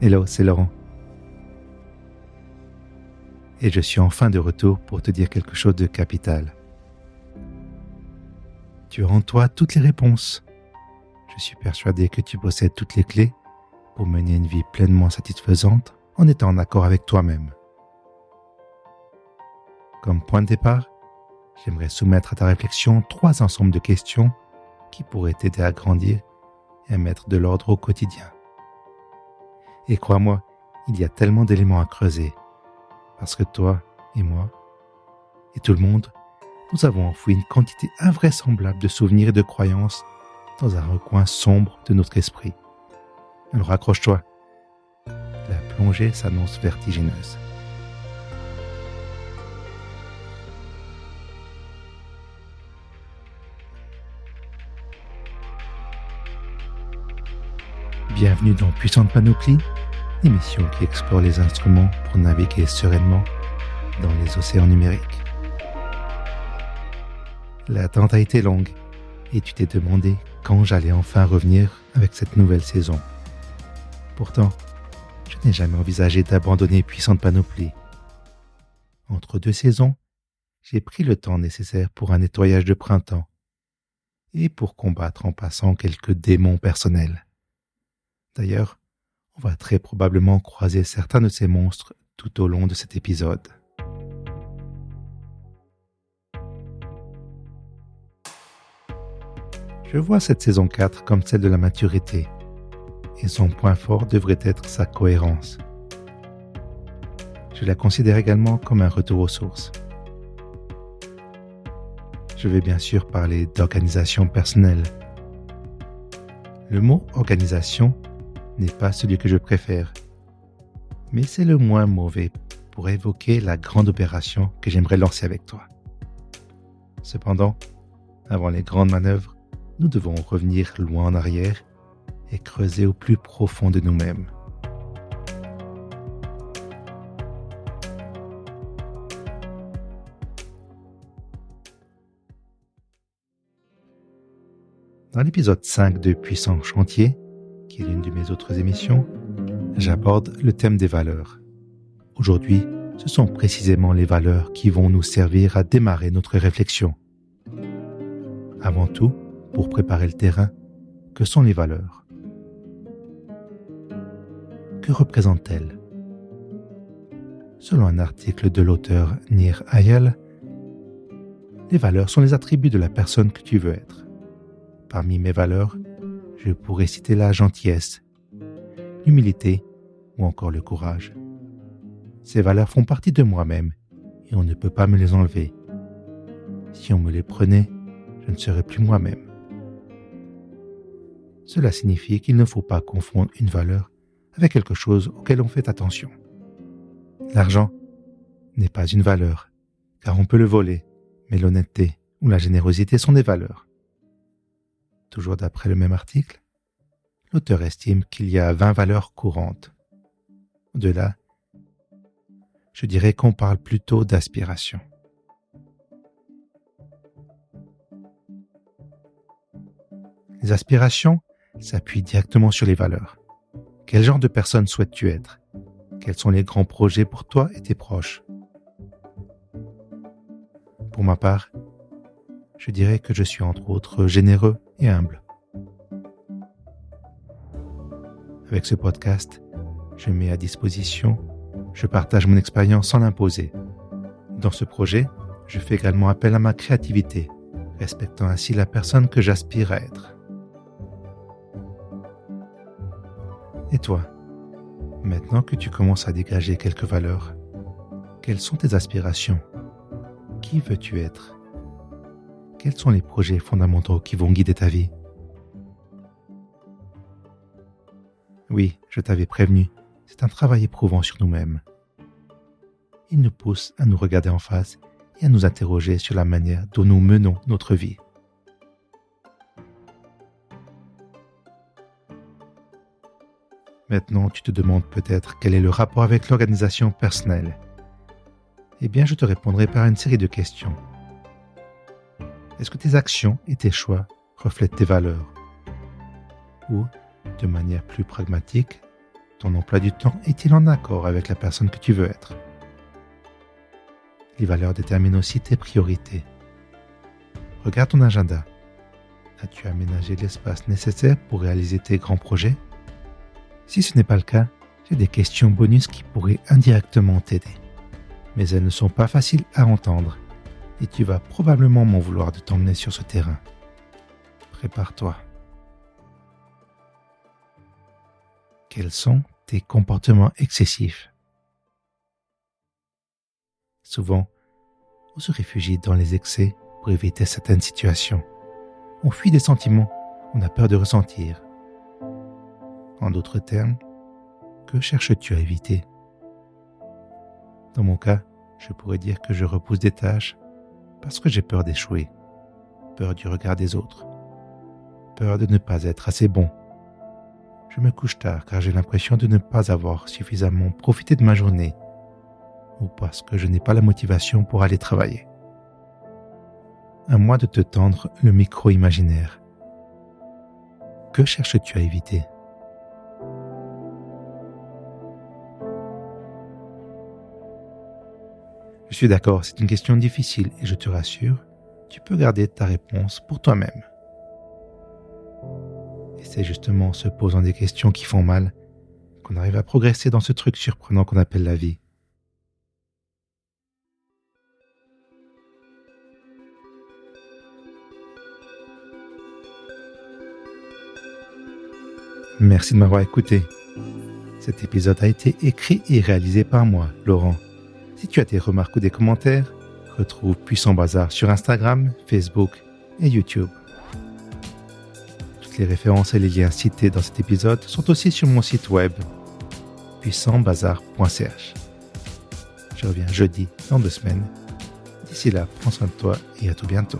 Hello, c'est Laurent. Et je suis enfin de retour pour te dire quelque chose de capital. Tu as en toi toutes les réponses. Je suis persuadé que tu possèdes toutes les clés pour mener une vie pleinement satisfaisante en étant en accord avec toi-même. Comme point de départ, j'aimerais soumettre à ta réflexion 3 ensembles de questions qui pourraient t'aider à grandir et à mettre de l'ordre au quotidien. Et crois-moi, il y a tellement d'éléments à creuser, parce que toi et moi, et tout le monde, nous avons enfoui une quantité invraisemblable de souvenirs et de croyances dans un recoin sombre de notre esprit. Alors accroche-toi, la plongée s'annonce vertigineuse. Bienvenue dans Puissante Panoplie, l'émission qui explore les instruments pour naviguer sereinement dans les océans numériques. L'attente a été longue et tu t'es demandé quand j'allais enfin revenir avec cette nouvelle saison. Pourtant, je n'ai jamais envisagé d'abandonner Puissante Panoplie. Entre 2 saisons, j'ai pris le temps nécessaire pour un nettoyage de printemps et pour combattre en passant quelques démons personnels. D'ailleurs, on va très probablement croiser certains de ces monstres tout au long de cet épisode. Je vois cette saison 4 comme celle de la maturité, et son point fort devrait être sa cohérence. Je la considère également comme un retour aux sources. Je vais bien sûr parler d'organisation personnelle. Le mot « organisation » n'est pas celui que je préfère, mais c'est le moins mauvais pour évoquer la grande opération que j'aimerais lancer avec toi. Cependant, avant les grandes manœuvres, nous devons revenir loin en arrière et creuser au plus profond de nous-mêmes. Dans l'épisode 5 de Puissant Chantier, qui est l'une de mes autres émissions, j'aborde le thème des valeurs. Aujourd'hui, ce sont précisément les valeurs qui vont nous servir à démarrer notre réflexion. Avant tout, pour préparer le terrain, que sont les valeurs ? Que représentent-elles ? Selon un article de l'auteur Nir Eyal, les valeurs sont les attributs de la personne que tu veux être. Parmi mes valeurs, je pourrais citer la gentillesse, l'humilité ou encore le courage. Ces valeurs font partie de moi-même et on ne peut pas me les enlever. Si on me les prenait, je ne serais plus moi-même. Cela signifie qu'il ne faut pas confondre une valeur avec quelque chose auquel on fait attention. L'argent n'est pas une valeur, car on peut le voler, mais l'honnêteté ou la générosité sont des valeurs. Toujours d'après le même article, l'auteur estime qu'il y a 20 valeurs courantes. Au-delà, je dirais qu'on parle plutôt d'aspiration. Les aspirations s'appuient directement sur les valeurs. Quel genre de personne souhaites-tu être ? Quels sont les grands projets pour toi et tes proches ? Pour ma part, je dirais que je suis entre autres généreux et humble. Avec ce podcast, je mets à disposition, je partage mon expérience sans l'imposer. Dans ce projet, je fais également appel à ma créativité, respectant ainsi la personne que j'aspire à être. Et toi, maintenant que tu commences à dégager quelques valeurs, quelles sont tes aspirations ? Qui veux-tu être ? Quels sont les projets fondamentaux qui vont guider ta vie ? Oui, je t'avais prévenu, c'est un travail éprouvant sur nous-mêmes. Il nous pousse à nous regarder en face et à nous interroger sur la manière dont nous menons notre vie. Maintenant, tu te demandes peut-être quel est le rapport avec l'organisation personnelle. Eh bien, je te répondrai par une série de questions. Est-ce que tes actions et tes choix reflètent tes valeurs ? Ou, de manière plus pragmatique, ton emploi du temps est-il en accord avec la personne que tu veux être? Les valeurs déterminent aussi tes priorités. Regarde ton agenda. As-tu aménagé l'espace nécessaire pour réaliser tes grands projets? Si ce n'est pas le cas, j'ai des questions bonus qui pourraient indirectement t'aider. Mais elles ne sont pas faciles à entendre et tu vas probablement m'en vouloir de t'emmener sur ce terrain. Prépare-toi. Quels sont tes comportements excessifs? Souvent, on se réfugie dans les excès pour éviter certaines situations. On fuit des sentiments qu'on a peur de ressentir. En d'autres termes, que cherches-tu à éviter? Dans mon cas, je pourrais dire que je repousse des tâches parce que j'ai peur d'échouer, peur du regard des autres, peur de ne pas être assez bon. Je me couche tard car j'ai l'impression de ne pas avoir suffisamment profité de ma journée ou parce que je n'ai pas la motivation pour aller travailler. À moi de te tendre le micro imaginaire. Que cherches-tu à éviter? Je suis d'accord, c'est une question difficile et je te rassure, tu peux garder ta réponse pour toi-même. Et c'est justement en se posant des questions qui font mal qu'on arrive à progresser dans ce truc surprenant qu'on appelle la vie. Merci de m'avoir écouté. Cet épisode a été écrit et réalisé par moi, Laurent. Si tu as des remarques ou des commentaires, retrouve Puissant Bazar sur Instagram, Facebook et YouTube. Toutes les références et les liens cités dans cet épisode sont aussi sur mon site web, puissantbazar.ch. Je reviens jeudi dans 2 semaines. D'ici là, prends soin de toi et à tout bientôt.